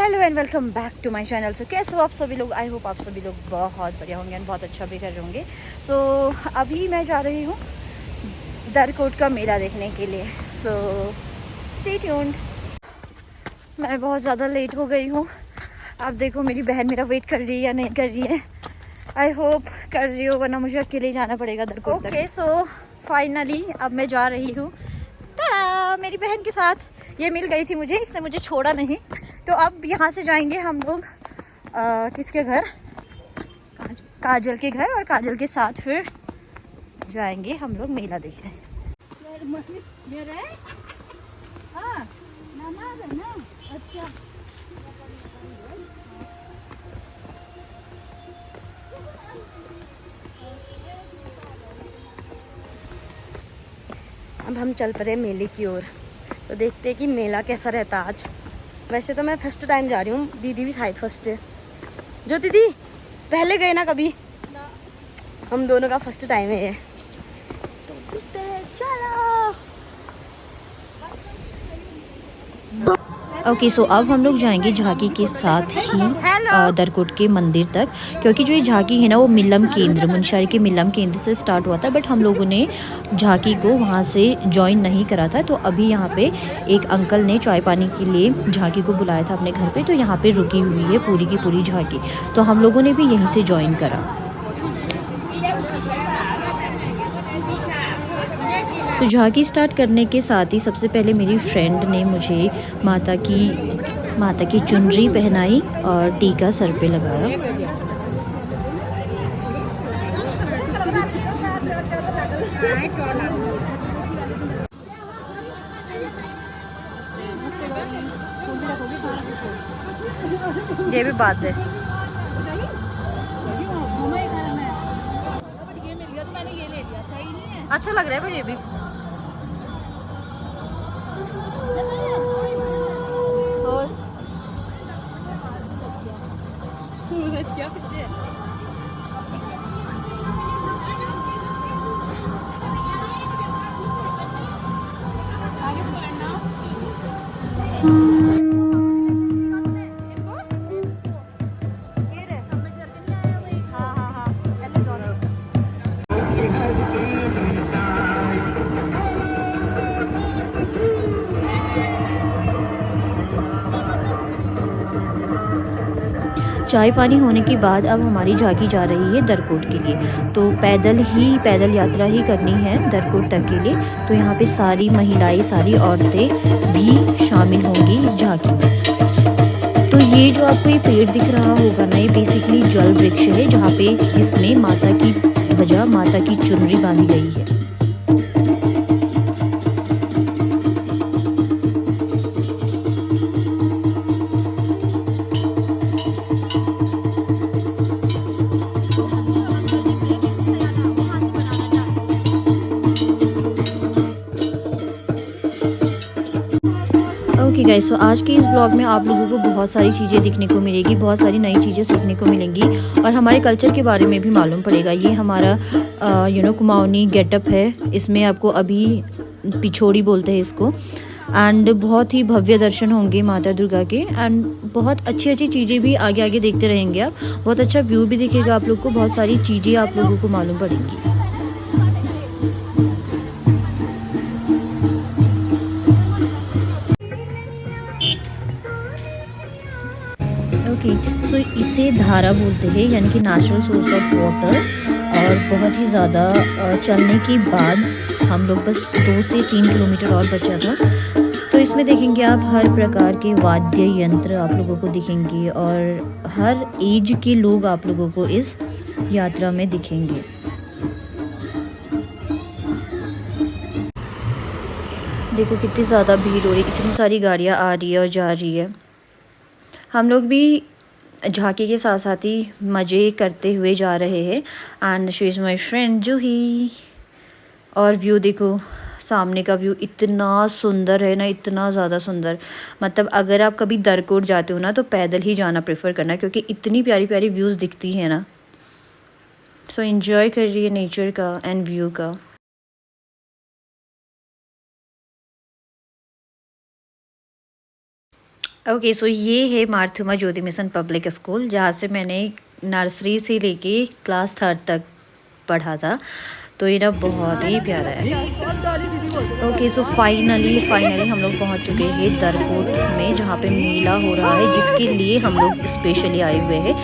Hello and welcome back to my channel. So कैसे हो आप सभी लोग? आई होप आप सभी लोग बहुत बढ़िया होंगे एंड बहुत अच्छा भी कर रहे होंगे। सो अभी मैं जा रही हूँ दरकोट का मेला देखने के लिए। So stay tuned. मैं बहुत ज़्यादा लेट हो गई हूँ। आप देखो मेरी बहन मेरा वेट कर रही है या नहीं कर रही है। आई होप कर रही हो, वरना मुझे अकेले जाना पड़ेगा दरकोट। ओके सो फाइनली अब मैं जा रही हूँ मेरी बहन के साथ। ये मिल गई थी मुझे, इसने मुझे छोड़ा नहीं। तो अब यहाँ से जाएंगे हम लोग किसके घर? काजल के घर, और काजल के साथ फिर जाएंगे हम लोग मेला देखने। अच्छा अब हम चल पड़े मेले की ओर। तो देखते हैं कि मेला कैसा रहता आज। वैसे तो मैं फर्स्ट टाइम जा रही हूँ, दीदी भी शायद फर्स्ट है। जो दीदी पहले गए ना कभी ना। हम दोनों का फर्स्ट टाइम है ये। तो चलो। ओके सो अब हम लोग जाएंगे झांकी के साथ ही दरकोट के मंदिर तक, क्योंकि जो ये झांकी है ना वो मिलम केंद्र, मुनस्यारी के मिलम केंद्र से स्टार्ट हुआ था। बट हम लोगों ने झांकी को वहाँ से ज्वाइन नहीं करा था। तो अभी यहाँ पे एक अंकल ने चाय पानी के लिए झांकी को बुलाया था अपने घर पे, तो यहाँ पे रुकी हुई है पूरी की पूरी झांकी। तो हम लोगों ने भी यहीं से ज्वाइन करा। तो झांकी स्टार्ट करने के साथ ही सबसे पहले मेरी फ्रेंड ने मुझे माता की चुनरी पहनाई और टीका सर पे लगाया। ये भी बात है। अच्छा लग रहा है पर ये भी। क्या पीछे आगे से पकड़ना। हाँ हाँ हाँ ऐसे दोनों। चाय पानी होने के बाद अब हमारी झांकी जा रही है दरकोट के लिए। तो पैदल यात्रा ही करनी है दरकोट तक के लिए। तो यहाँ पे सारी महिलाएं, सारी औरतें भी शामिल होंगी इस झांकी में। तो ये जो आपको ये पेड़ दिख रहा होगा ना, ये बेसिकली जल वृक्ष है, जहाँ पे जिसमें माता की ध्वजा, माता की चुनरी बांधी गई है। ओके गाइस, सो आज के इस ब्लॉग में आप लोगों को बहुत सारी चीज़ें दिखने को मिलेगी, बहुत सारी नई चीज़ें सीखने को मिलेंगी और हमारे कल्चर के बारे में भी मालूम पड़ेगा। ये हमारा कुमाऊनी गेटअप है। इसमें आपको अभी पिछोड़ी बोलते हैं इसको। एंड बहुत ही भव्य दर्शन होंगे माता दुर्गा के। एंड बहुत अच्छी अच्छी चीज़ें भी आगे आगे देखते रहेंगे आप। बहुत अच्छा व्यू भी दिखेगा आप लोग को, बहुत सारी चीज़ें आप लोगों को मालूम पड़ेंगी। ओके सो इसे धारा बोलते हैं, यानी कि नेचुरल सोर्स ऑफ वाटर। और बहुत ही ज़्यादा चलने के बाद हम लोग बस 2 से 3 किलोमीटर और बचा था। तो इसमें देखेंगे आप हर प्रकार के वाद्य यंत्र आप लोगों को दिखेंगे और हर एज के लोग आप लोगों को इस यात्रा में दिखेंगे। देखो कितनी ज़्यादा भीड़ हो रही है, इतनी सारी गाड़ियाँ आ रही है और जा रही है। हम लोग भी झांकी के साथ साथ ही मज़े करते हुए जा रहे हैं। And she is my friend Juhi. और व्यू देखो, सामने का व्यू इतना सुंदर है ना, इतना ज़्यादा सुंदर। मतलब अगर आप कभी दरकोट जाते हो ना तो पैदल ही जाना प्रेफर करना, क्योंकि इतनी प्यारी प्यारी व्यूज़ दिखती है ना। सो एंजॉय कर रही है नेचर का एंड व्यू का। ओके, सो ये है मारथुमा ज्योति मिशन पब्लिक स्कूल, जहाँ से मैंने नर्सरी से लेके क्लास 3 तक पढ़ा था। तो ये ना बहुत ही प्यारा है। ओके, सो फाइनली हम लोग पहुँच चुके हैं दरकोट में, जहाँ पे मेला हो रहा है, जिसके लिए हम लोग स्पेशली आए हुए हैं।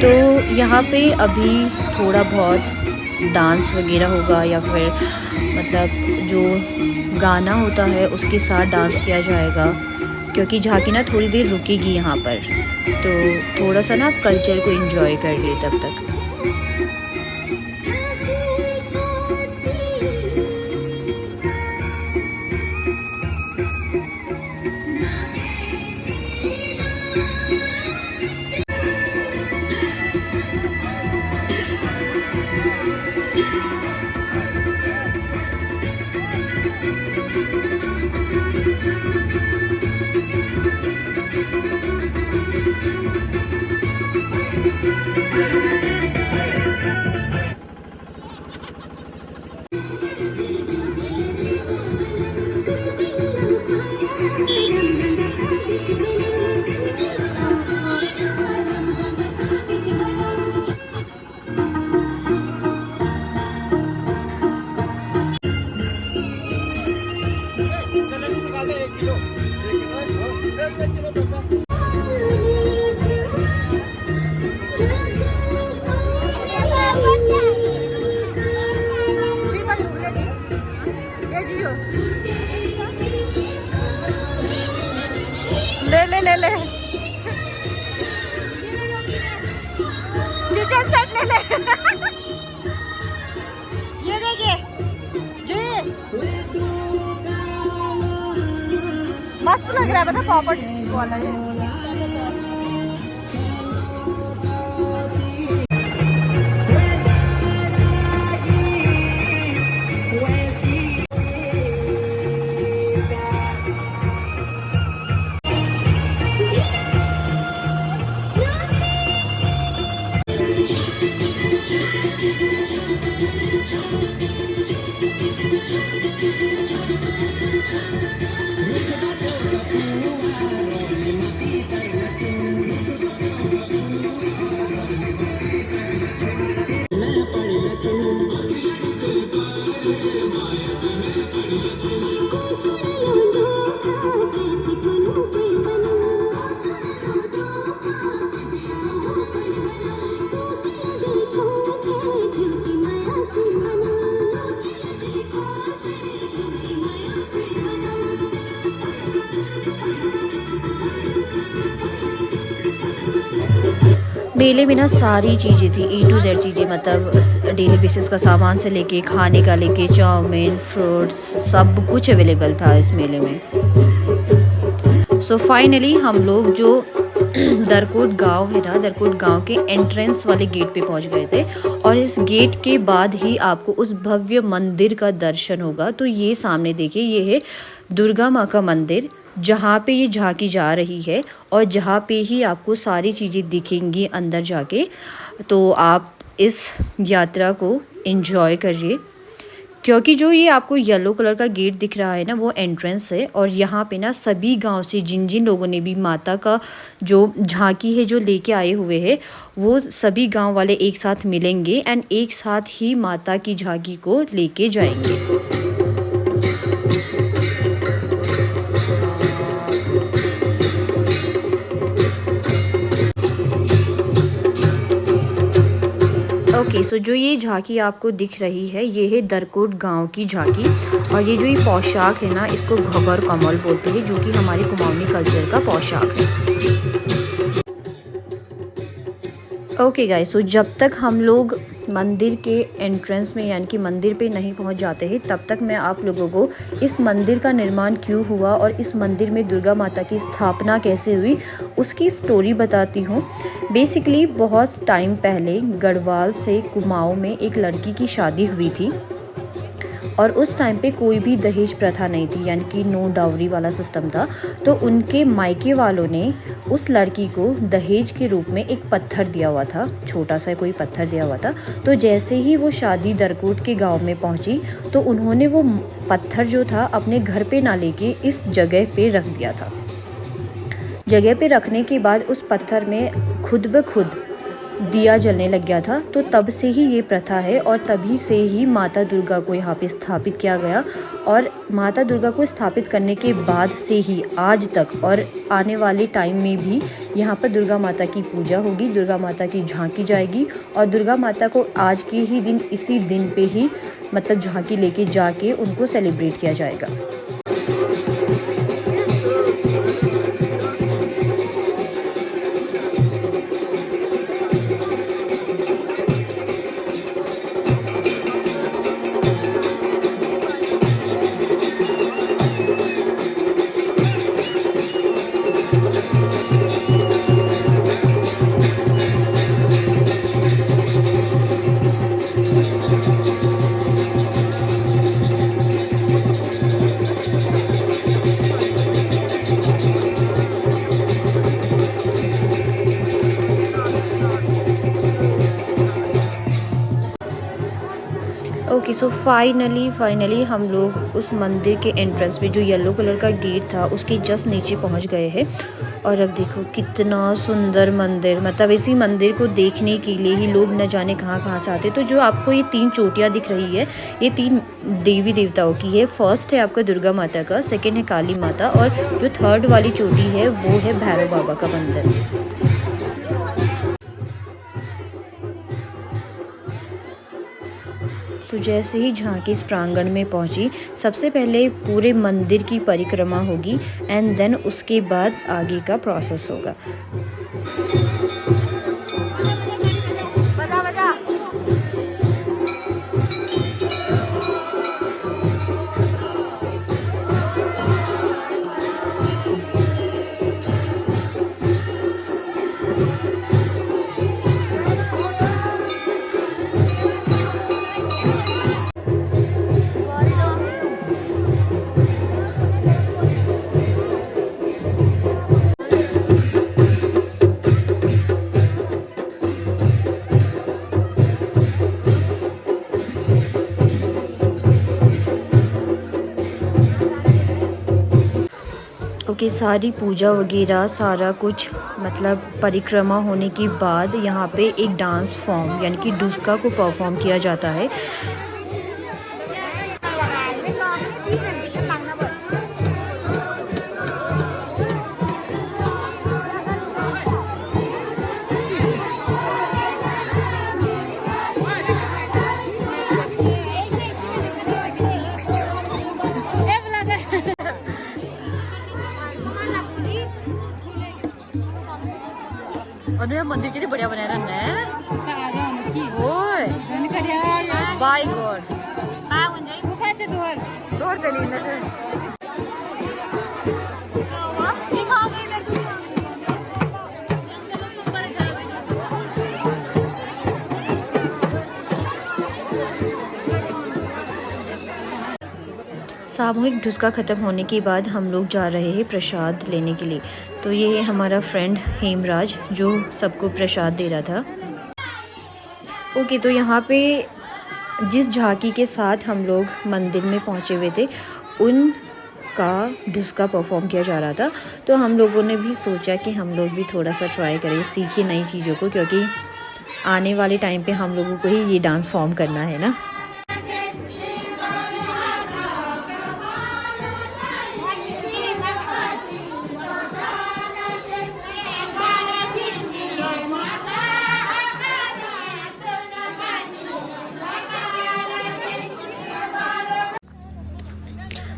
तो यहाँ पे अभी थोड़ा बहुत डांस वगैरह होगा, या फिर मतलब जो गाना होता है उसके साथ डांस किया जाएगा, क्योंकि झांकी ना थोड़ी देर रुकेगी यहाँ पर। तो थोड़ा सा ना आप कल्चर को एंजॉय करिए तब तक। ले किचन सेट ले ये देखिए जी, मस्त लग रहा है, पता पॉपट वाला है। मेले में ना सारी चीज़ें थी, A to Z चीज़ें, मतलब डेली बेसिस का सामान से लेके खाने का लेके चाउमीन, फ्रूट्स, सब कुछ अवेलेबल था इस मेले में। सो फाइनली हम लोग जो दरकोट गांव है ना, दरकोट गांव के एंट्रेंस वाले गेट पे पहुंच गए थे, और इस गेट के बाद ही आपको उस भव्य मंदिर का दर्शन होगा। तो ये सामने देखिए, ये है दुर्गा माँ का मंदिर, जहाँ पे ये झांकी जा रही है, और जहाँ पे ही आपको सारी चीज़ें दिखेंगी अंदर जाके। तो आप इस यात्रा को एंजॉय करिए, क्योंकि जो ये आपको येलो कलर का गेट दिख रहा है ना, वो एंट्रेंस है। और यहाँ पे ना सभी गांव से जिन जिन लोगों ने भी माता का जो झांकी है जो लेके आए हुए हैं, वो सभी गांव वाले एक साथ मिलेंगे एंड एक साथ ही माता की झांकी को लेके जाएंगे। ओके, सो जो ये झांकी आपको दिख रही है, ये है दरकोट गांव की झांकी। और ये जो ये पोशाक है ना, इसको घगर कमल बोलते हैं, जो कि हमारे कुमाऊनी कल्चर का पोशाक है। ओके गाइस, सो जब तक हम लोग मंदिर के एंट्रेंस में यानी कि मंदिर पे नहीं पहुंच जाते हैं, तब तक मैं आप लोगों को इस मंदिर का निर्माण क्यों हुआ और इस मंदिर में दुर्गा माता की स्थापना कैसे हुई उसकी स्टोरी बताती हूँ। बेसिकली बहुत टाइम पहले गढ़वाल से कुमाऊं में एक लड़की की शादी हुई थी, और उस टाइम पे कोई भी दहेज प्रथा नहीं थी, यानी कि नो डाउरी वाला सिस्टम था। तो उनके मायके वालों ने उस लड़की को दहेज के रूप में एक पत्थर दिया हुआ था, छोटा सा कोई पत्थर दिया हुआ था। तो जैसे ही वो शादी दरकोट के गांव में पहुंची, तो उन्होंने वो पत्थर जो था अपने घर पे ना लेके इस जगह पे रख दिया था। जगह पे रखने के बाद उस पत्थर में खुद ब खुद दिया जलने लग गया था। तो तब से ही ये प्रथा है और तभी से ही माता दुर्गा को यहाँ पे स्थापित किया गया। और माता दुर्गा को स्थापित करने के बाद से ही आज तक और आने वाले टाइम में भी यहाँ पर दुर्गा माता की पूजा होगी, दुर्गा माता की झांकी जाएगी। और दुर्गा माता को आज के ही दिन इसी दिन पे ही मतलब झांकी लेके जाके उनको सेलिब्रेट किया जाएगा। ओके, सो फाइनली हम लोग उस मंदिर के एंट्रेंस पे जो येलो कलर का गेट था उसके जस्ट नीचे पहुंच गए हैं। और अब देखो कितना सुंदर मंदिर, मतलब इसी मंदिर को देखने के लिए ही लोग न जाने कहाँ से आते। तो जो आपको ये 3 चोटियाँ दिख रही है, ये 3 देवी देवताओं की है। फर्स्ट है आपका दुर्गा माता का, सेकेंड है काली माता, और जो थर्ड वाली चोटी है वो है भैरव बाबा का मंदिर। तो जैसे ही झांकी इस प्रांगण में पहुंची, सबसे पहले पूरे मंदिर की परिक्रमा होगी एंड देन उसके बाद आगे का प्रोसेस होगा। ओके, सारी पूजा वगैरह सारा कुछ मतलब परिक्रमा होने के बाद यहाँ पे एक डांस फॉर्म यानी कि डुस्का को परफॉर्म किया जाता है। और ये मंदिर कितने बढ़िया बनाया रहना है। ओए बाय गॉड, दूर चली इधर से। सामूहिक ढुसका ख़त्म होने के बाद हम लोग जा रहे हैं प्रसाद लेने के लिए। तो ये है हमारा फ्रेंड हेमराज जो सबको प्रसाद दे रहा था। ओके, तो यहाँ पे जिस झांकी के साथ हम लोग मंदिर में पहुँचे हुए थे उनका ढुसका परफॉर्म किया जा रहा था। तो हम लोगों ने भी सोचा कि हम लोग भी थोड़ा सा ट्राई करें, सीखें नई चीज़ों को, क्योंकि आने वाले टाइम पे हम लोगों को ही ये डांस फॉर्म करना है ना।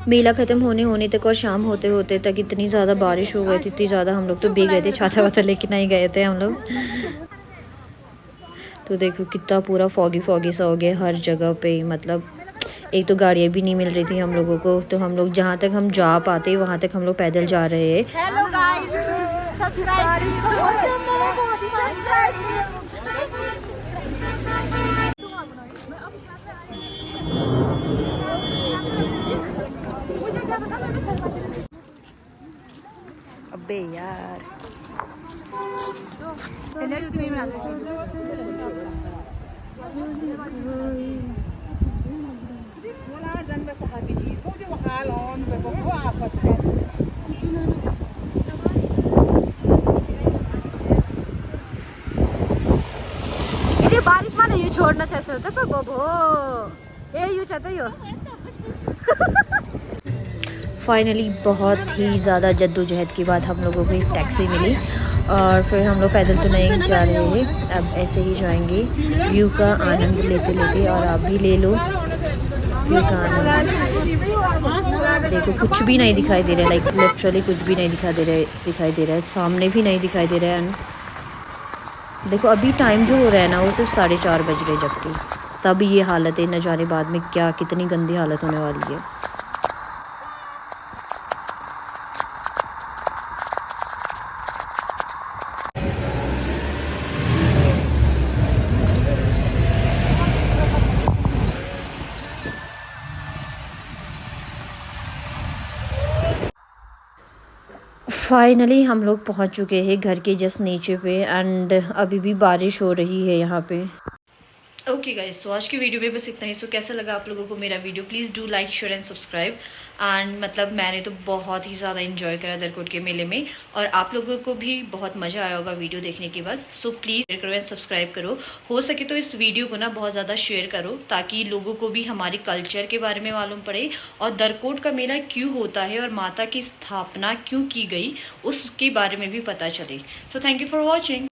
मेला ख़त्म होने तक और शाम होते होते तक इतनी ज़्यादा बारिश हो गई थी, इतनी ज़्यादा हम लोग तो भीग गए थे, छाता वाता लेके नहीं गए थे हम लोग। तो देखो कितना पूरा फॉगी सा हो गया हर जगह पे। मतलब एक तो गाड़ियाँ भी नहीं मिल रही थी हम लोगों को, तो हम लोग जहाँ तक हम जा पाते वहाँ तक हम लोग पैदल जा रहे हैं। हेलो गाइस, सब्सक्राइब अबे यार छोड़ना कैसे होता पर बोबो ए यू चाहते हो। फाइनली बहुत ही ज़्यादा जद्दोजहद के बाद हम लोगों को एक टैक्सी मिली और फिर हम लोग पैदल तो नहीं जा रहे हैं, अब ऐसे ही जाएंगे व्यू का आनंद लेते लेते। और आप भी ले लो व्यू का आनंद। देखो कुछ भी नहीं दिखाई दे रहा है, लाइक लिटरली कुछ भी नहीं दिखाई दे रहा है, सामने भी नहीं दिखाई दे रहा है। एंड देखो अभी टाइम जो हो रहा है ना वो सिर्फ 4:30 बज रहे, जबकि तब ये हालत है, न जाने बाद में क्या कितनी गंदी हालत होने वाली है। फाइनली हम लोग पहुंच चुके हैं घर के जस्ट नीचे पे एंड अभी भी बारिश हो रही है यहाँ पे। ओके गाइस, सो आज की वीडियो में बस इतना ही। सो कैसा लगा आप लोगों को मेरा video, please do like share and subscribe. And मतलब मैंने तो बहुत ही ज़्यादा इन्जॉय करा दरकोट के मेले में और आप लोगों को भी बहुत मज़ा आया होगा वीडियो देखने के बाद। सो प्लीज़ शेयर करो एंड सब्सक्राइब करो, हो सके तो इस वीडियो को ना बहुत ज़्यादा शेयर करो ताकि लोगों को भी हमारे कल्चर के बारे में मालूम पड़े और दरकोट का मेला क्यों होता है और माता की स्थापना क्यों की गई उसके बारे में भी पता चले। So thank you for watching.